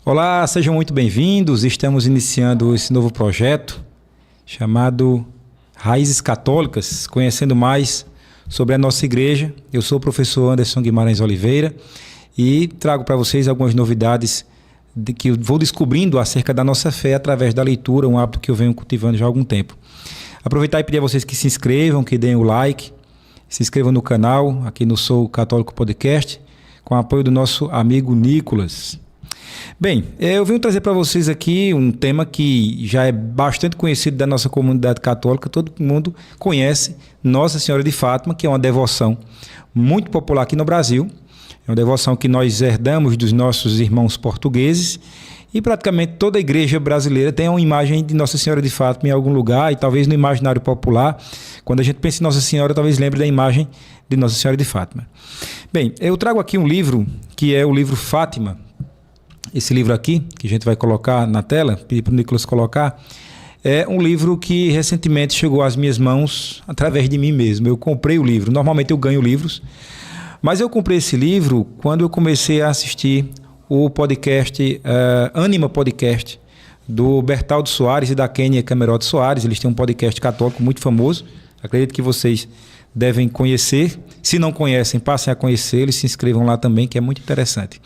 Olá, sejam muito bem-vindos. Estamos iniciando esse novo projeto chamado Raízes Católicas, conhecendo mais sobre a nossa igreja. Eu sou o professor Anderson Guimarães Oliveira e trago para vocês algumas novidades que eu vou descobrindo acerca da nossa fé através da leitura, um hábito que eu venho cultivando já há algum tempo. Aproveitar e pedir a vocês que se inscrevam, que deem o like, se inscrevam no canal, aqui no Sou Católico Podcast, com o apoio do nosso amigo Nicolas. Bem, eu venho trazer para vocês aqui um tema que já é bastante conhecido da nossa comunidade católica. Todo mundo conhece Nossa Senhora de Fátima, que é uma devoção muito popular aqui no Brasil. É uma devoção que nós herdamos dos nossos irmãos portugueses e praticamente toda a igreja brasileira tem uma imagem de Nossa Senhora de Fátima em algum lugar, e talvez no imaginário popular, quando a gente pensa em Nossa Senhora, talvez lembre da imagem de Nossa Senhora de Fátima. Bem, eu trago aqui um livro que é o livro Fátima. Esse livro aqui, que a gente vai colocar na tela, pedir para o Nicolas colocar, é um livro que recentemente chegou às minhas mãos através de mim mesmo. Eu comprei o livro, normalmente eu ganho livros, mas eu comprei esse livro quando eu comecei a assistir o podcast, Anima Podcast, do Bertaldo Soares e da Kênia Camerote Soares. Eles têm um podcast católico muito famoso, acredito que vocês devem conhecer. Se não conhecem, passem a conhecer, eles se inscrevam lá também, que é muito interessante.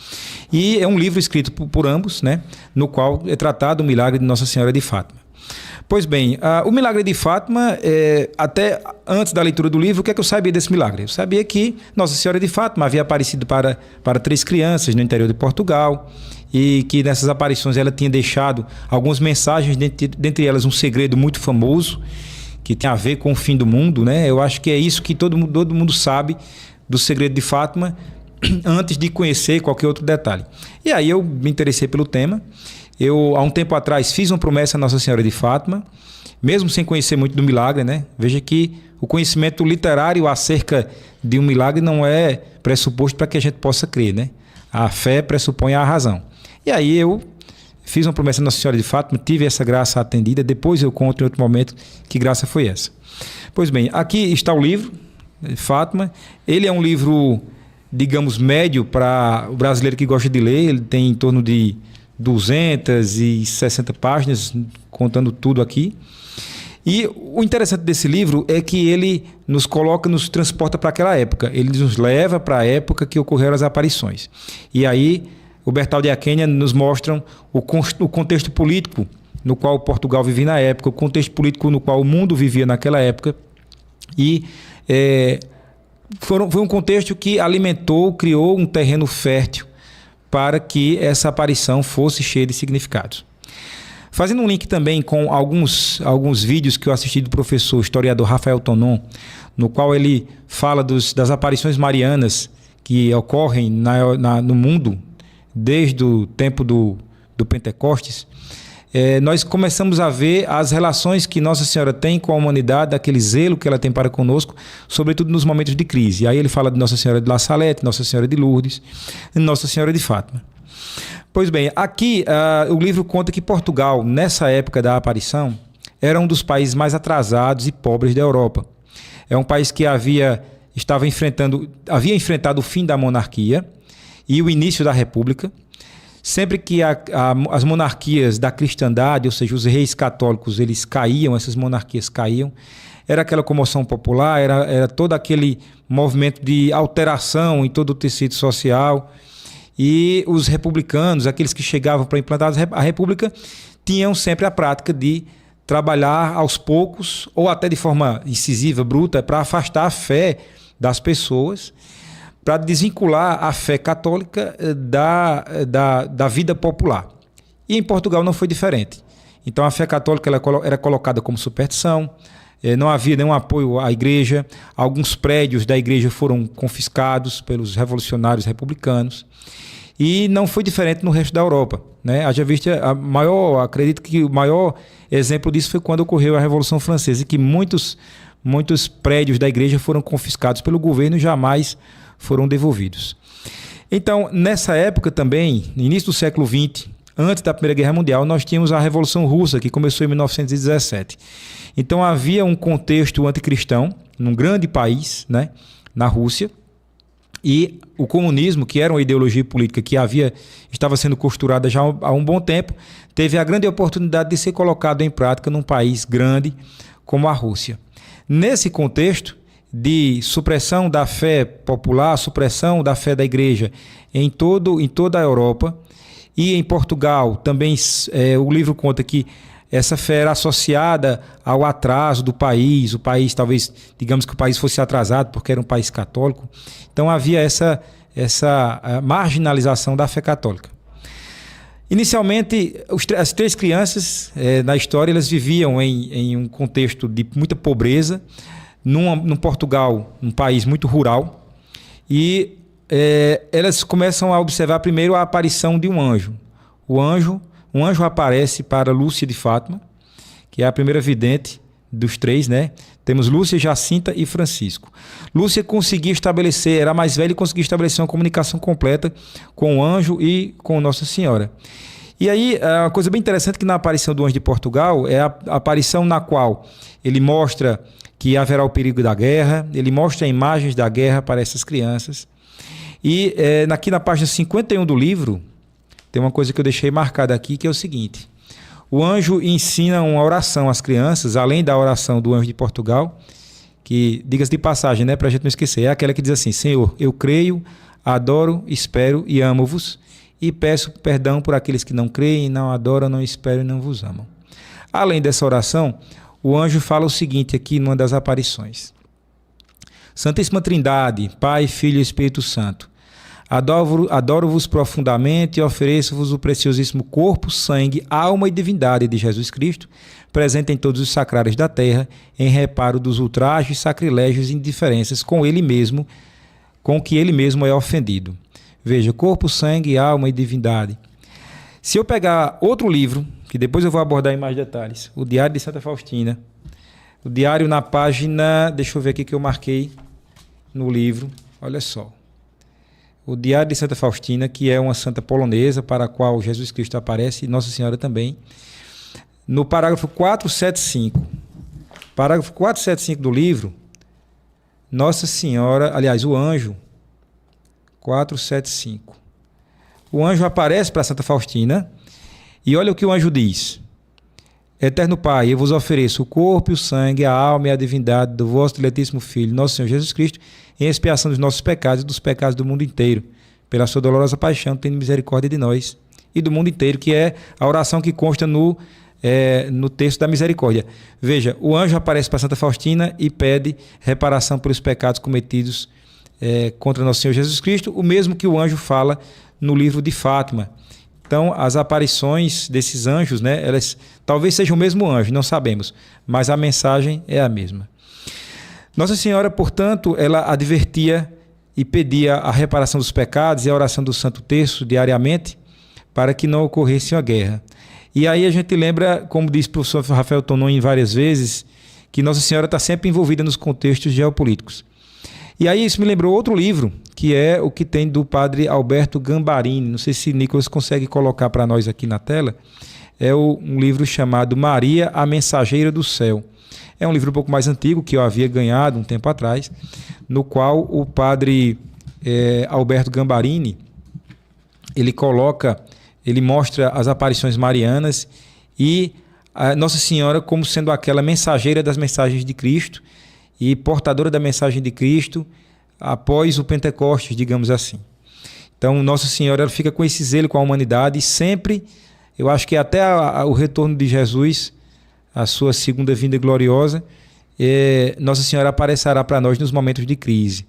E é um livro escrito por ambos, né, no qual é tratado o milagre de Nossa Senhora de Fátima. Pois bem, o milagre de Fátima, até antes da leitura do livro, o que é que eu sabia desse milagre? Eu sabia que Nossa Senhora de Fátima havia aparecido para 3 crianças no interior de Portugal, e que nessas aparições ela tinha deixado algumas mensagens, dentre elas um segredo muito famoso, que tem a ver com o fim do mundo, né? Eu acho que é isso que todo mundo sabe do segredo de Fátima, antes de conhecer qualquer outro detalhe. E aí eu me interessei pelo tema. Eu, há um tempo atrás, fiz uma promessa a Nossa Senhora de Fátima, mesmo sem conhecer muito do milagre, né? Veja que o conhecimento literário acerca de um milagre não é pressuposto para que a gente possa crer, né? A fé pressupõe a razão. E aí eu fiz uma promessa a Nossa Senhora de Fátima, tive essa graça atendida. Depois eu conto em outro momento que graça foi essa. Pois bem, aqui está o livro, Fátima. Ele é um livro, digamos, médio para o brasileiro que gosta de ler. Ele tem em torno de 260 páginas, contando tudo aqui. E o interessante desse livro é que ele nos coloca, nos transporta para aquela época. Ele nos leva para a época que ocorreram as aparições. E aí o Bertaldo e a Kênia nos mostram o contexto político no qual Portugal vivia na época, o contexto político no qual o mundo vivia naquela época. E foi um contexto que alimentou, criou um terreno fértil para que essa aparição fosse cheia de significados. Fazendo um link também com alguns vídeos que eu assisti do professor historiador Rafael Tonon, no qual ele fala das aparições marianas que ocorrem no mundo desde o tempo do Pentecostes. Nós começamos a ver as relações que Nossa Senhora tem com a humanidade, aquele zelo que ela tem para conosco, sobretudo nos momentos de crise. E aí ele fala de Nossa Senhora de La Salette, Nossa Senhora de Lourdes e Nossa Senhora de Fátima. Pois bem, aqui o livro conta que Portugal, nessa época da aparição, era um dos países mais atrasados e pobres da Europa. É um país que havia enfrentado o fim da monarquia e o início da República. Sempre que as monarquias da cristandade, ou seja, os reis católicos, eles caíam, essas monarquias caíam, era aquela comoção popular, era todo aquele movimento de alteração em todo o tecido social. E os republicanos, aqueles que chegavam para implantar a República, tinham sempre a prática de trabalhar aos poucos, ou até de forma incisiva, bruta, para afastar a fé das pessoas, para desvincular a fé católica da vida popular. E em Portugal não foi diferente. Então a fé católica era colocada como superstição, não havia nenhum apoio à igreja, alguns prédios da igreja foram confiscados pelos revolucionários republicanos, e não foi diferente no resto da Europa, né? Haja vista, acredito que o maior exemplo disso foi quando ocorreu a Revolução Francesa, e que muitos prédios da igreja foram confiscados pelo governo e jamais foram devolvidos. Então, nessa época também, no início do século XX, antes da Primeira Guerra Mundial, nós tínhamos a Revolução Russa, que começou em 1917. Então, havia um contexto anticristão num grande país, né, na Rússia, E o comunismo, que era uma ideologia política que estava sendo costurada já há um bom tempo, teve a grande oportunidade de ser colocado em prática num país grande como a Rússia. Nesse contexto de supressão da fé popular, supressão da fé da igreja em toda a Europa e em Portugal, também o livro conta que essa fé era associada ao atraso do país, o país talvez, digamos que o país fosse atrasado porque era um país católico. Então havia essa marginalização da fé católica. Inicialmente, as 3 crianças na história, elas viviam em um contexto de muita pobreza, num Portugal, um país muito rural, e elas começam a observar primeiro a aparição de um anjo. Um anjo aparece para Lúcia de Fátima, que é a primeira vidente dos 3, né? Temos Lúcia, Jacinta e Francisco. Lúcia conseguia estabelecer, era mais velha e conseguia estabelecer uma comunicação completa com o anjo e com Nossa Senhora. E aí, uma coisa bem interessante que na aparição do anjo de Portugal é a aparição na qual ele mostra que haverá o perigo da guerra, ele mostra imagens da guerra para essas crianças. E aqui na página 51 do livro, tem uma coisa que eu deixei marcada aqui, que é o seguinte: o anjo ensina uma oração às crianças, além da oração do anjo de Portugal, que, diga-se de passagem, né, para a gente não esquecer, é aquela que diz assim: Senhor, eu creio, adoro, espero e amo-vos, e peço perdão por aqueles que não creem, não adoram, não esperam e não vos amam. Além dessa oração, o anjo fala o seguinte aqui numa das aparições: Santíssima Trindade, Pai, Filho e Espírito Santo, adoro-vos profundamente e ofereço-vos o preciosíssimo corpo, sangue, alma e divindade de Jesus Cristo, presente em todos os sacrários da terra, em reparo dos ultrajes, sacrilégios e indiferenças com que ele mesmo é ofendido. Veja, corpo, sangue, alma e divindade. Se eu pegar outro livro, que depois eu vou abordar em mais detalhes, o Diário de Santa Faustina, o diário na página, deixa eu ver aqui que eu marquei no livro, olha só. O Diário de Santa Faustina, que é uma santa polonesa para a qual Jesus Cristo aparece e Nossa Senhora também, no parágrafo 475. Parágrafo 475 do livro, Nossa Senhora, aliás, o anjo, 475. O anjo aparece para Santa Faustina e olha o que o anjo diz: Eterno Pai, eu vos ofereço o corpo e o sangue, a alma e a divindade do vosso diletíssimo Filho, nosso Senhor Jesus Cristo, em expiação dos nossos pecados e dos pecados do mundo inteiro. Pela sua dolorosa paixão, tende misericórdia de nós e do mundo inteiro, que é a oração que consta no texto da misericórdia. Veja, o anjo aparece para Santa Faustina e pede reparação pelos pecados cometidos contra nosso Senhor Jesus Cristo, o mesmo que o anjo fala no livro de Fátima. Então, as aparições desses anjos, né, elas talvez sejam o mesmo anjo, não sabemos, mas a mensagem é a mesma. Nossa Senhora, portanto, ela advertia e pedia a reparação dos pecados e a oração do Santo Terço diariamente para que não ocorresse uma guerra. E aí a gente lembra, como diz o professor Rafael Tonon várias vezes, que Nossa Senhora está sempre envolvida nos contextos geopolíticos. E aí isso me lembrou outro livro, que é o que tem do padre Alberto Gambarini. Não sei se Nicolas consegue colocar para nós aqui na tela. É um livro chamado Maria, a Mensageira do Céu. É um livro um pouco mais antigo, que eu havia ganhado um tempo atrás, no qual o padre Alberto Gambarini, ele mostra as aparições marianas e a Nossa Senhora como sendo aquela mensageira das mensagens de Cristo e portadora da mensagem de Cristo após o Pentecostes, digamos assim. Então, Nossa Senhora ela fica com esse zelo com a humanidade e sempre, eu acho que até o retorno de Jesus, a sua segunda vinda gloriosa, Nossa Senhora aparecerá para nós nos momentos de crise.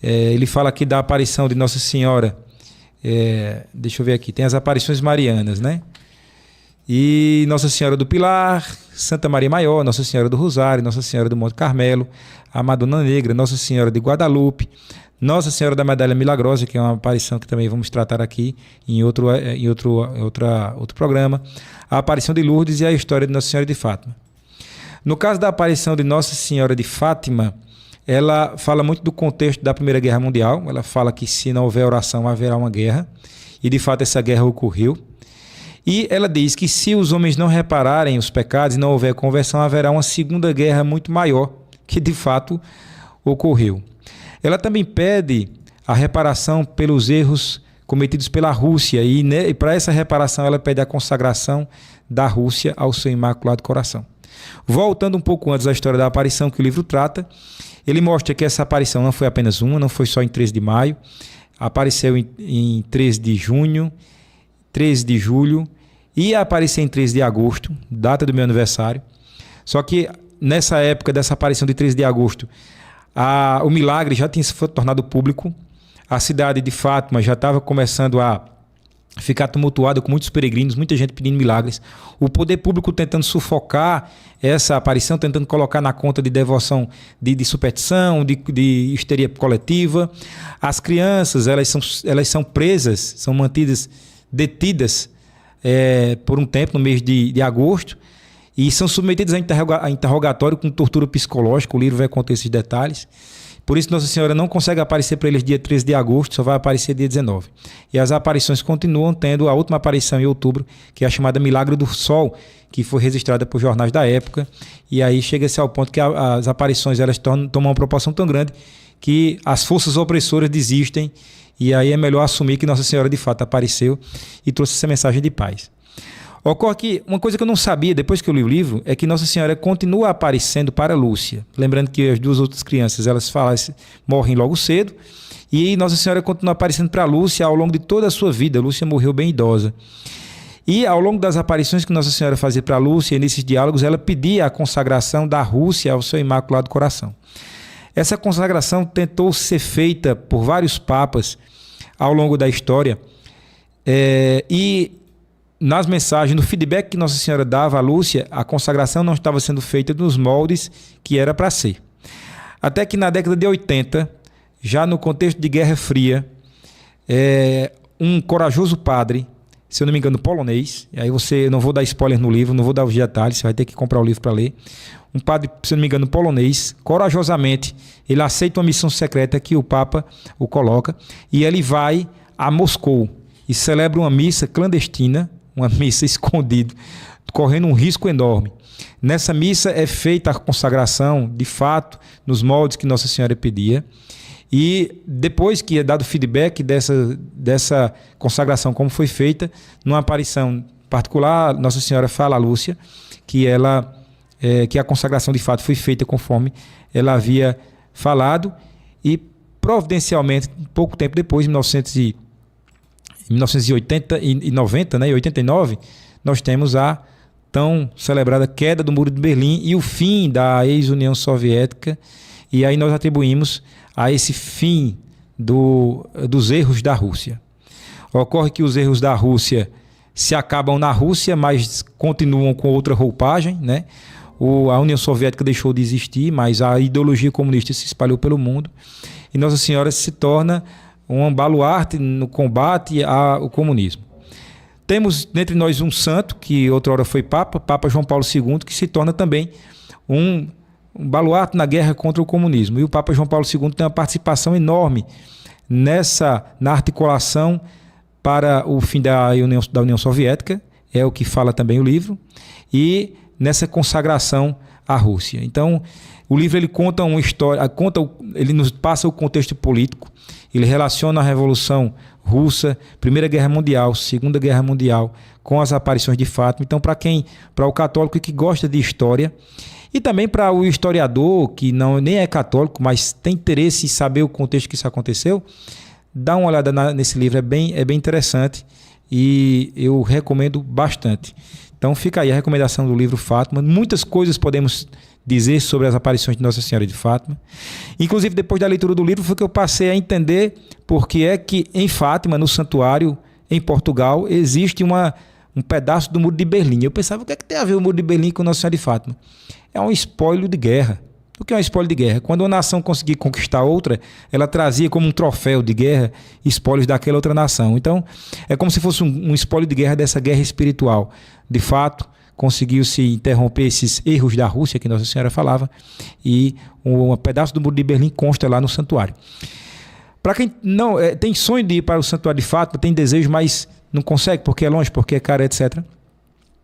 Ele fala aqui da aparição de Nossa Senhora, deixa eu ver aqui, tem as aparições marianas, né? E Nossa Senhora do Pilar, Santa Maria Maior, Nossa Senhora do Rosário, Nossa Senhora do Monte Carmelo, a Madonna Negra, Nossa Senhora de Guadalupe, Nossa Senhora da Medalha Milagrosa, que é uma aparição que também vamos tratar aqui em outro programa, a aparição de Lourdes e a história de Nossa Senhora de Fátima. No caso da aparição de Nossa Senhora de Fátima, ela fala muito do contexto da Primeira Guerra Mundial. Ela fala que se não houver oração, haverá uma guerra. E de fato essa guerra ocorreu. E ela diz que se os homens não repararem os pecados e não houver conversão, haverá uma segunda guerra muito maior, que de fato ocorreu. Ela também pede a reparação pelos erros cometidos pela Rússia. E para essa reparação ela pede a consagração da Rússia ao seu Imaculado Coração. Voltando um pouco antes da história da aparição que o livro trata, ele mostra que essa aparição não foi apenas uma, não foi só em 13 de maio, apareceu em 13 de junho, 13 de julho, ia aparecer em 13 de agosto, data do meu aniversário. Só que nessa época dessa aparição de 13 de agosto, o milagre já tinha se tornado público, a cidade de Fátima já estava começando a ficar tumultuada com muitos peregrinos, muita gente pedindo milagres, o poder público tentando sufocar essa aparição, tentando colocar na conta de devoção, de superstição, de histeria coletiva. As crianças, elas são presas, são mantidas, detidas por um tempo, no mês de agosto, e são submetidas a interrogatório com tortura psicológica. O livro vai conter esses detalhes. Por isso Nossa Senhora não consegue aparecer para eles dia 13 de agosto, só vai aparecer dia 19. E as aparições continuam, tendo a última aparição em outubro, que é a chamada Milagre do Sol, que foi registrada por jornais da época. E aí chega-se ao ponto que as aparições elas tomam uma proporção tão grande que as forças opressoras desistem, e aí é melhor assumir que Nossa Senhora de fato apareceu e trouxe essa mensagem de paz. Ocorre que uma coisa que eu não sabia depois que eu li o livro é que Nossa Senhora continua aparecendo para Lúcia. Lembrando que as duas outras crianças elas morrem logo cedo, e Nossa Senhora continua aparecendo para Lúcia ao longo de toda a sua vida. Lúcia morreu bem idosa. E ao longo das aparições que Nossa Senhora fazia para Lúcia, nesses diálogos, ela pedia a consagração da Rússia ao seu Imaculado Coração. Essa consagração tentou ser feita por vários papas ao longo da história, e nas mensagens, no feedback que Nossa Senhora dava a Lúcia, a consagração não estava sendo feita nos moldes que era para ser. Até que na década de 80, já no contexto de Guerra Fria, um corajoso padre, se eu não me engano polonês, e aí eu não vou dar spoiler no livro, não vou dar os detalhes, você vai ter que comprar o livro para ler. Um padre, se eu não me engano polonês, corajosamente, ele aceita uma missão secreta que o Papa o coloca, e ele vai a Moscou e celebra uma missa clandestina, uma missa escondida, correndo um risco enorme. Nessa missa é feita a consagração, de fato, nos moldes que Nossa Senhora pedia. E depois que é dado feedback dessa consagração, como foi feita, numa aparição particular, Nossa Senhora fala a Lúcia que a consagração de fato foi feita conforme ela havia falado, e providencialmente, pouco tempo depois, em 1980 e 90, né, em 89, nós temos a tão celebrada queda do Muro de Berlim e o fim da ex-União Soviética, e aí nós atribuímos a esse fim dos erros da Rússia. Ocorre que os erros da Rússia se acabam na Rússia, mas continuam com outra roupagem, né? A União Soviética deixou de existir, mas a ideologia comunista se espalhou pelo mundo, e Nossa Senhora se torna um baluarte no combate ao comunismo. Temos entre nós um santo, que outrora foi Papa João Paulo II, que se torna também um baluarte na guerra contra o comunismo. E o Papa João Paulo II tem uma participação enorme na articulação para o fim da União Soviética, é o que fala também o livro, e nessa consagração à Rússia. Então, o livro ele conta uma história, ele nos passa o contexto político, ele relaciona a Revolução Russa, Primeira Guerra Mundial, Segunda Guerra Mundial, com as aparições de Fátima. Então, para o católico que gosta de história, e também para o historiador que nem é católico, mas tem interesse em saber o contexto que isso aconteceu, dá uma olhada nesse livro, é bem interessante, e eu recomendo bastante. Então fica aí a recomendação do livro Fátima. Muitas coisas podemos dizer sobre as aparições de Nossa Senhora de Fátima. Inclusive, depois da leitura do livro, foi que eu passei a entender por que é que em Fátima, no santuário, em Portugal, existe um pedaço do Muro de Berlim. Eu pensava, o que é que tem a ver o Muro de Berlim com Nossa Senhora de Fátima? É um espólio de guerra. O que é um espólio de guerra? Quando uma nação conseguia conquistar outra, ela trazia como um troféu de guerra espólios daquela outra nação. Então, é como se fosse um espólio de guerra dessa guerra espiritual. De fato, conseguiu-se interromper esses erros da Rússia, que Nossa Senhora falava, e um pedaço do Muro de Berlim consta lá no santuário. Para quem não tem sonho de ir para o santuário de Fátima, tem desejo, mas não consegue, porque é longe, porque é caro, etc.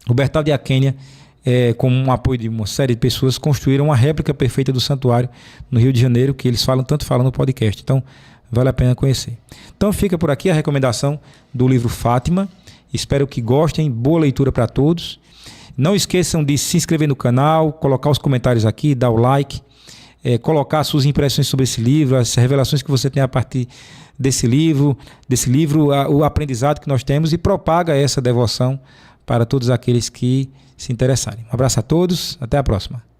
O Bertal de Aquênia, com um apoio de uma série de pessoas, construíram uma réplica perfeita do santuário no Rio de Janeiro, que eles tanto falam no podcast. Então, vale a pena conhecer. Então fica por aqui a recomendação do livro Fátima. Espero que gostem, boa leitura para todos. Não esqueçam de se inscrever no canal, colocar os comentários aqui, dar o like, colocar suas impressões sobre esse livro, as revelações que você tem a partir desse livro, o aprendizado que nós temos, e propaga essa devoção para todos aqueles que se interessarem. Um abraço a todos, até a próxima.